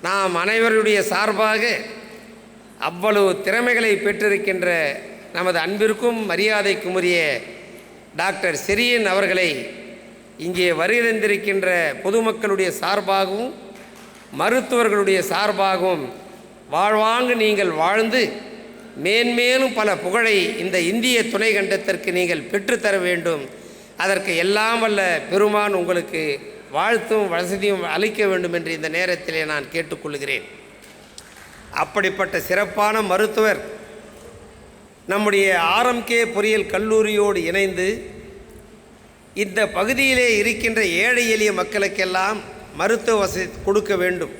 நாம் அனைவருடைய சார்பாக அவ்வளவு திறமைகளை பெற்றிருக்கின்ற நமது அன்பிற்கும் மரியாதைக்கும் உரிய டாக்டர் செரியன் அவர்களை இங்கே வருகிறந்திருக்கின்ற பொதுமக்களுடைய சார்பாகவும் மருத்துவர்களுடைய சார்பாகவும் வாழ்வாங்கு நீங்கள் வாழ்ந்து மேன்மேலும் பல புகழை இந்த இந்திய துணைக்கண்டத்திற்கு நீங்கள் பெற்றுத்தர வேண்டும். அதற்கு எல்லாம் வல்ல பெருமான் உங்களுக்கு வாழ்த்தும் வசதியும் அளிக்க வேண்டும் என்று இந்த நேரத்திலே நான் கேட்டுக்கொள்கிறேன். அப்படிப்பட்ட சிறப்பான மருத்துவர் நம்முடைய ஆர்எம்கே பொறியியல் கல்லூரியோடு இணைந்து இந்த பகுதியிலே இருக்கின்ற ஏழை எளிய மக்களுக்கெல்லாம் மருத்துவ வசதி கொடுக்க வேண்டும்.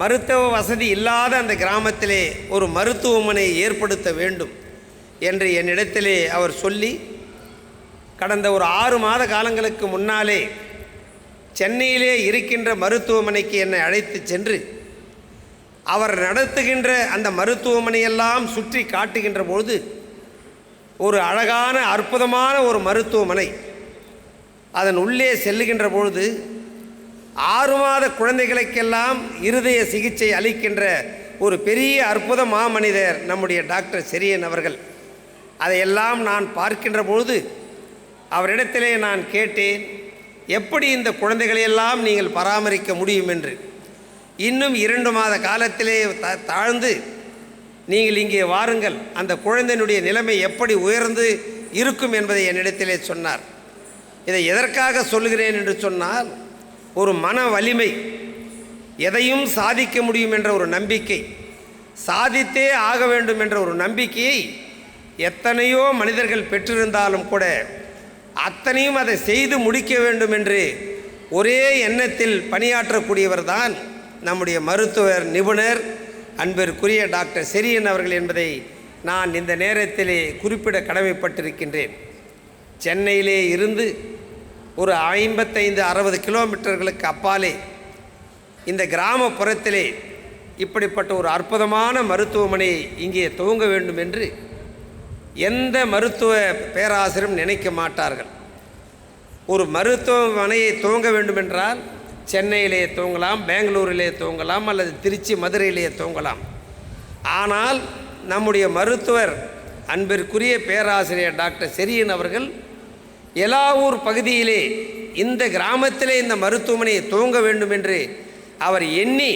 மருத்துவ வசதி இல்லாத அந்த கிராமத்திலே ஒரு மருத்துவமனை ஏற்படுத்த வேண்டும் என்று என்னிடத்திலே அவர் சொல்லி கடந்த ஒரு 6 மாத காலங்களுக்கு முன்னாலே சென்னையிலே இருக்கின்ற மருத்துவமனைக்கு என்னை அழைத்து சென்று அவர் நடத்துகின்ற அந்த மருத்துவமனையெல்லாம் சுற்றி காட்டுகின்ற பொழுது ஒரு அழகான அற்புதமான ஒரு மருத்துவமனை, அதன் உள்ளே செல்லுகின்ற பொழுது 6 மாத குழந்தைகளுக்கெல்லாம் இருதய சிகிச்சை அளிக்கின்ற ஒரு பெரிய அற்புத மாமனிதர் நம்முடைய டாக்டர் செரியன் அவர்கள். அதையெல்லாம் நான் பார்க்கின்ற பொழுது அவரிடத்திலே நான் கேட்டேன், எப்படி இந்த குழந்தைகளையெல்லாம் நீங்கள் பராமரிக்க முடியும் என்று. இன்னும் 2 மாத காலத்திலே தாழ்ந்து நீங்கள் இங்கே வாருங்கள், அந்த குழந்தையினுடைய நிலைமை எப்படி உயர்ந்து இருக்கும் என்பதை என்னிடத்திலே சொன்னார். இதை எதற்காக சொல்கிறேன் என்று சொன்னால், ஒரு மன வலிமை, எதையும் சாதிக்க முடியும் என்ற ஒரு நம்பிக்கை, சாதித்தே ஆக வேண்டும் என்ற ஒரு நம்பிக்கையை எத்தனையோ மனிதர்கள் பெற்றிருந்தாலும் கூட அத்தனையும் அதை செய்து முடிக்க வேண்டும் என்று ஒரே எண்ணத்தில் பணியாற்றக்கூடியவர் தான் நம்முடைய மருத்துவர் நிபுணர் அன்பிற்குரிய டாக்டர் செரியன் அவர்கள் என்பதை நான் இந்த நேரத்திலே குறிப்பிட கடமைப்பட்டிருக்கின்றேன். சென்னையிலே இருந்து ஒரு 55-60 கிலோமீட்டர்களுக்கு அப்பாலே இந்த கிராமப்புறத்திலே இப்படிப்பட்ட ஒரு அற்புதமான மருத்துவமனை இங்கே துவங்க வேண்டும் என்று எந்த மருத்துவ பேராசிரியரும் நினைக்க மாட்டார்கள். ஒரு மருத்துவமனையை துவங்க வேண்டுமென்றால் சென்னையிலே துவங்கலாம், பெங்களூரிலே துவங்கலாம், அல்லது திருச்சி மதுரையிலே துவங்கலாம். ஆனால் நம்முடைய மருத்துவர் அன்பிற்குரிய பேராசிரியர் டாக்டர் செரியன் அவர்கள் எலாவூர் பகுதியிலே இந்த கிராமத்திலே இந்த மருத்துவமனையை துவங்க வேண்டும் என்று அவர் எண்ணி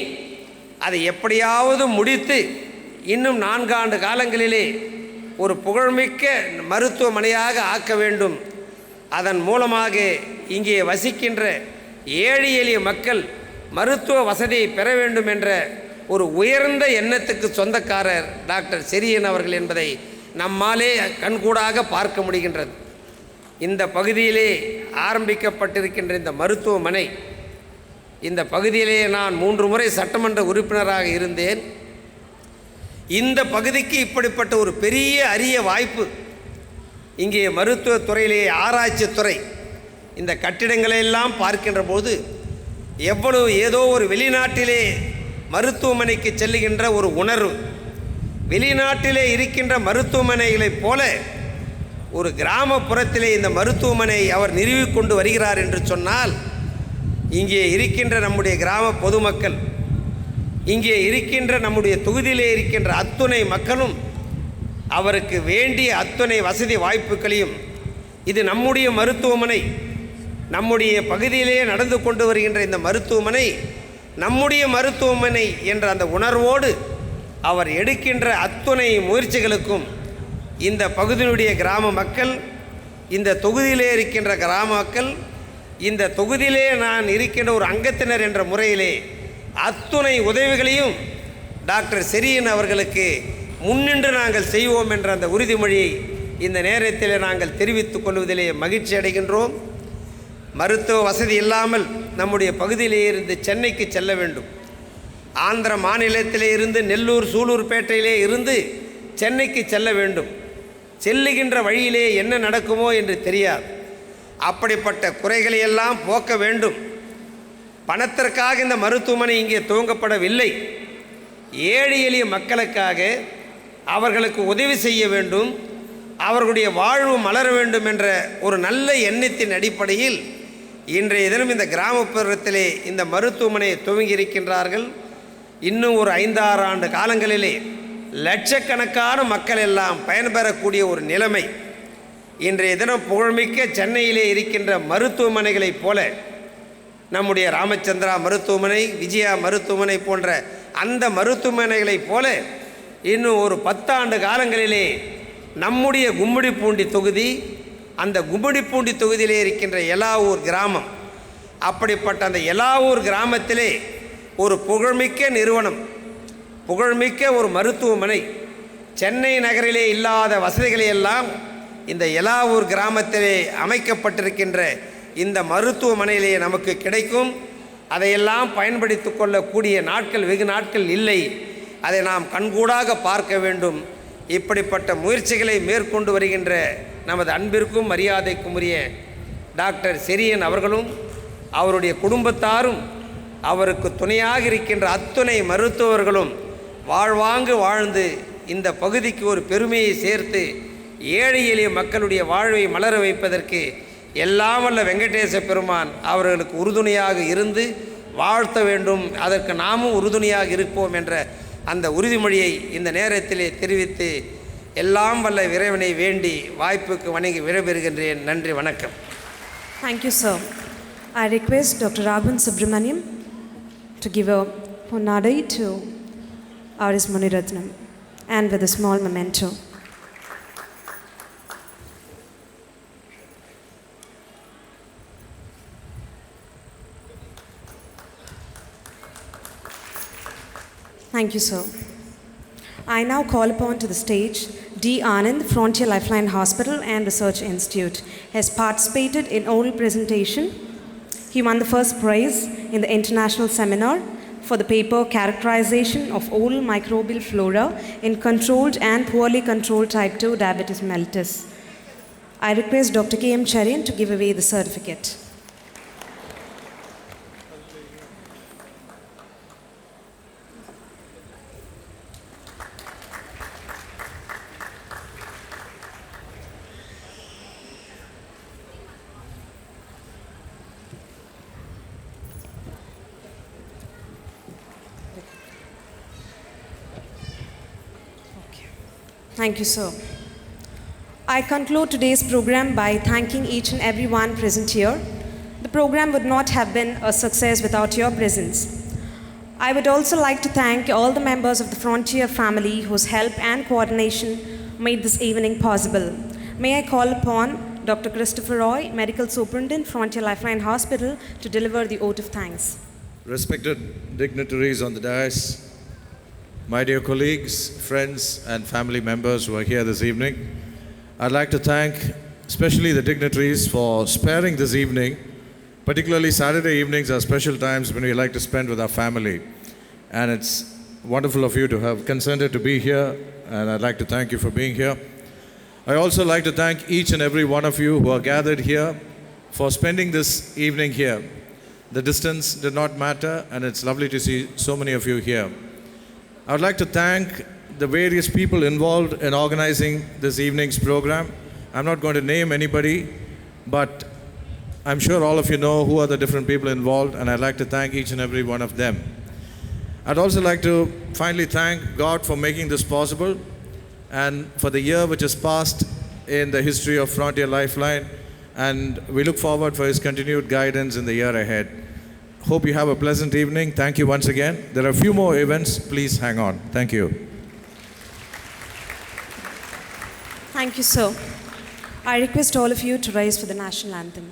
அதை எப்படியாவது முடித்து இன்னும் 4 ஆண்டு காலங்களிலே ஒரு புகழ்மிக்க மருத்துவமனையாக ஆக்க வேண்டும். அதன் மூலமாக இங்கே வசிக்கின்ற ஏழை எளிய மக்கள் மருத்துவ வசதியை பெற வேண்டும் என்ற ஒரு உயர்ந்த எண்ணத்துக்கு சொந்தக்காரர் டாக்டர் செரியன் அவர்கள் என்பதை நம்மாலே கண்கூடாக பார்க்க முடிகின்றது. இந்த பகுதியிலே ஆரம்பிக்கப்பட்டிருக்கின்ற இந்த மருத்துவமனை, இந்த பகுதியிலே நான் 3 முறை சட்டமன்ற உறுப்பினராக இருந்தேன். இந்த பகுதிக்கு இப்படிப்பட்ட ஒரு பெரிய அரிய வாய்ப்பு, இங்கே மருத்துவத்துறையிலே ஆராய்ச்சி துறை, இந்த கட்டிடங்களையெல்லாம் பார்க்கின்ற போது எவ்வளவு ஏதோ ஒரு வெளிநாட்டிலே மருத்துவமனைக்கு செல்லுகின்ற ஒரு உணர்வு, வெளிநாட்டிலே இருக்கின்ற மருத்துவமனைகளைப் போல ஒரு கிராமப்புறத்திலே இந்த மருத்துவமனை அவர் நிறுவிக்கொண்டு வருகிறார் என்று சொன்னால், இங்கே இருக்கின்ற நம்முடைய கிராம பொதுமக்கள், இங்கே இருக்கின்ற நம்முடைய தொகுதியிலே இருக்கின்ற அத்துணை மக்களும் அவருக்கு வேண்டிய அத்துணை வசதி வாய்ப்புகளையும், இது நம்முடைய மருத்துவமனை, நம்முடைய பகுதியிலே நடந்து கொண்டு வருகின்ற இந்த மருத்துவமனை நம்முடைய மருத்துவமனை என்ற அந்த உணர்வோடு அவர் எடுக்கின்ற அத்துணை முயற்சிகளுக்கும் இந்த பகுதியினுடைய கிராம மக்கள், இந்த தொகுதியிலே இருக்கின்ற கிராம மக்கள், இந்த தொகுதியிலே நான் இருக்கின்ற ஒரு அங்கத்தினர் என்ற முறையிலே அத்துணை உதவிகளையும் டாக்டர் செரியன் அவர்களுக்கு முன்னின்று நாங்கள் செய்வோம் என்ற அந்த உறுதிமொழியை இந்த நேரத்தில் நாங்கள் தெரிவித்துக் கொள்வதிலே மகிழ்ச்சி அடைகின்றோம். மருத்துவ வசதி இல்லாமல் நம்முடைய பகுதியிலே இருந்து சென்னைக்கு செல்ல வேண்டும், ஆந்திர மாநிலத்திலே இருந்து நெல்லூர் சூலூர்பேட்டையிலே இருந்து சென்னைக்கு செல்ல வேண்டும், செல்லுகின்ற வழியிலே என்ன நடக்குமோ என்று தெரியாது. அப்படிப்பட்ட குறைகளையெல்லாம் போக்க வேண்டும். பணத்திற்காக இந்த மருத்துவமனை இங்கே துவங்கப்படவில்லை, ஏழை எளிய மக்களுக்காக அவர்களுக்கு உதவி செய்ய வேண்டும், அவர்களுடைய வாழ்வு மலர வேண்டும் என்ற ஒரு நல்ல எண்ணத்தின் அடிப்படையில் இன்றைய தினம் இந்த கிராமப்புறத்திலே இந்த மருத்துவமனையை துவங்கி இருக்கின்றார்கள். இன்னும் ஒரு 5-6 ஆண்டு காலங்களிலே லட்சக்கணக்கான மக்கள் எல்லாம் பயன்பெறக்கூடிய ஒரு நிலைமை. இன்றைய தினம் புகழ்மிக்க சென்னையிலே இருக்கின்ற மருத்துவமனைகளைப் போல நம்முடைய ராமச்சந்திரா மருத்துவமனை, விஜயா மருத்துவமனை போன்ற அந்த மருத்துவமனைகளைப் போல இன்னும் ஒரு 10 ஆண்டு காலங்களிலே நம்முடைய கும்மிடிப்பூண்டி தொகுதி, அந்த கும்மிடிப்பூண்டி தொகுதியிலே இருக்கின்ற எலாவூர் கிராமம், அப்படிப்பட்ட அந்த எலாவூர் கிராமத்திலே ஒரு புகழ்மிக்க நிறுவனம், புகழ்மிக்க ஒரு மருத்துவமனை, சென்னை நகரிலே இல்லாத வசதிகளை எல்லாம் இந்த எலாவூர் கிராமத்திலே அமைக்கப்பட்டிருக்கின்ற இந்த மருத்துவமனையிலே நமக்கு கிடைக்கும். அதையெல்லாம் பயன்படுத்தி கொள்ளக்கூடிய நாட்கள் வெகு நாட்கள் இல்லை. அதை நாம் கண்கூடாக பார்க்க வேண்டும். இப்படிப்பட்ட முயற்சிகளை மேற்கொண்டு வருகின்ற நமது அன்பிற்கும் மரியாதைக்கும் உரிய டாக்டர் செரியன் அவர்களும் அவருடைய குடும்பத்தாரும் அவருக்கு துணையாக இருக்கின்ற அத்துணை மருத்துவர்களும் வாழ்வாங்கு வாழ்ந்து இந்த பகுதிக்கு ஒரு பெருமையை சேர்த்து ஏழை எளிய மக்களுடைய வாழ்வை மலர வைப்பதற்கு எல்லாம் வல்ல வெங்கடேச பெருமான் அவர்களுக்கு உறுதுணையாக இருந்து வாழ்த்த வேண்டும். அதற்கு நாமும் உறுதுணையாக இருப்போம் என்ற அந்த உறுதிமொழியை இந்த நேரத்திலே தெரிவித்து எல்லாம் வல்ல இறைவனை வேண்டி வாய்ப்புக்கு வணங்கி விடைபெறுகின்றேன். நன்றி, வணக்கம். Thank you, sir. I request Dr. Raghavan Subramaniam to give a ponadai to R.S. Muniratnam and with a small memento. Thank you, sir. I now call upon to the stage D. Anand, Frontier Lifeline Hospital and Research Institute. Has participated in oral presentation. He won the first prize in the international seminar for the paper Characterization of Oral Microbial Flora in Controlled and Poorly Controlled Type 2 Diabetes Mellitus. I request Dr. K. M. Cherian to give away the certificate. Thank you, sir. I conclude today's program by thanking each and every one present here. The program would not have been a success without your presence. I would also like to thank all the members of the Frontier family whose help and coordination made this evening possible. May I call upon Dr. Christopher Roy, Medical Superintendent, Frontier Lifeline Hospital, to deliver the oath of thanks. Respected dignitaries on the dais, my dear colleagues, friends, and family members who are here this evening, I'd like to thank especially the dignitaries for sparing this evening. Particularly Saturday evenings are special times when we like to spend with our family. And it's wonderful of you to have consented to be here, and I'd like to thank you for being here. I also like to thank each and every one of you who are gathered here for spending this evening here. The distance did not matter, and it's lovely to see so many of you here. I would like to thank the various people involved in organizing this evening's program. I'm not going to name anybody, but I'm sure all of you know who are the different people involved, and I'd like to thank each and every one of them. I'd also like to finally thank God for making this possible and for the year which has passed in the history of Frontier Lifeline, and we look forward for His continued guidance in the year ahead. Hope you have a pleasant evening. Thank you once again. There are a few more events. Please hang on. Thank you. Thank you, sir. I request all of you to rise for the national anthem.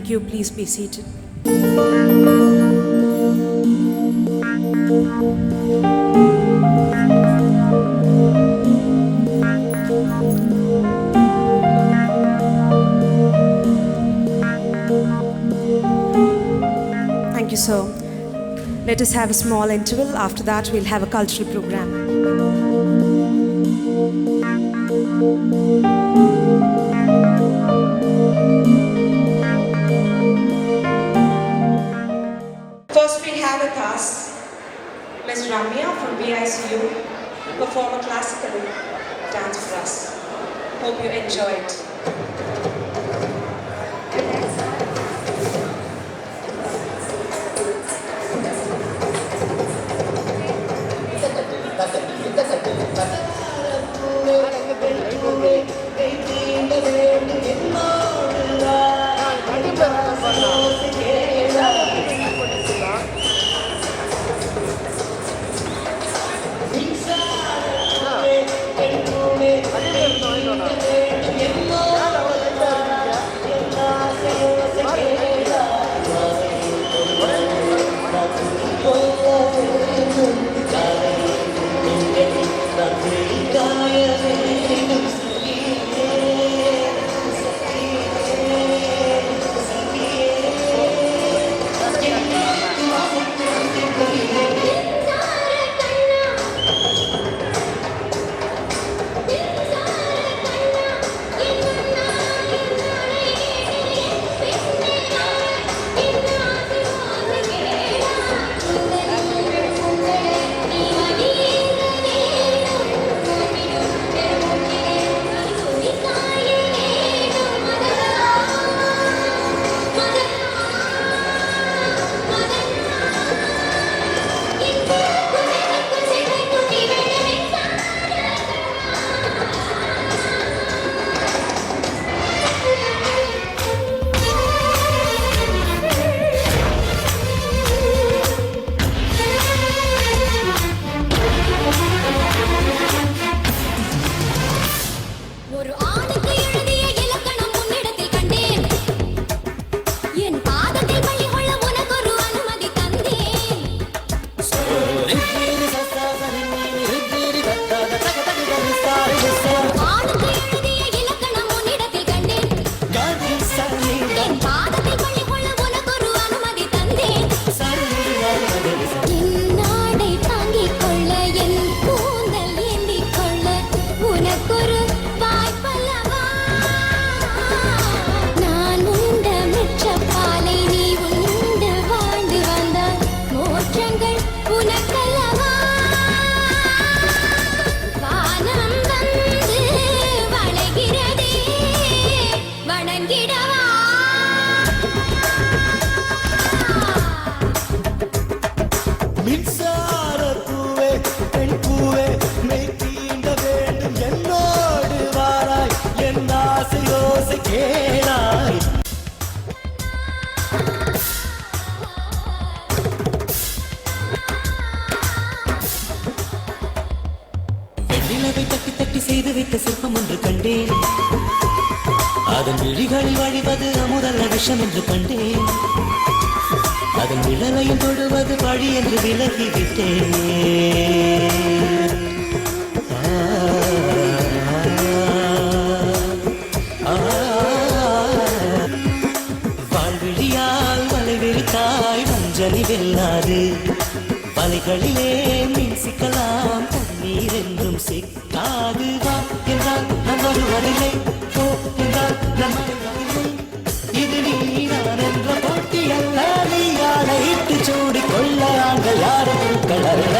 Thank you. Please be seated. Thank you, sir. Let us have a small interval. After that, we'll have a cultural program. First, we have with us Ms. Ramya from BICU to perform a classical dance for us. Hope you enjoy it. செய்து வைத்த சிற்பம் ஒன்று கண்டேன். அதன் விழிகளில் வழிவது அமுதல்ல விஷம் என்று கண்டேன். அதன் விழலையும் தொடுவது பழி என்று விலகிவிட்டேன். வாழ்விழியால் வலை விரித்தாய் வஞ்சலி வெல்லாது. வலைகளிலே மீன் சிக்கலாம் தண்ணீர் என்றும் சிக்காது. வா என்றால் நான் வருவதில்லை, போ என்றால் நான் வருவதில்லை. இது நீதான் என்ற போட்டி அல்ல, நீ ஆடையிட்டு சூடி கொள்ள ஆண்கள் யாரும் பூக்கள் அல்ல.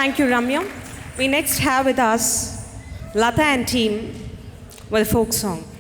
Thank you, Ramya. We next have with us Lata and team with a folk song.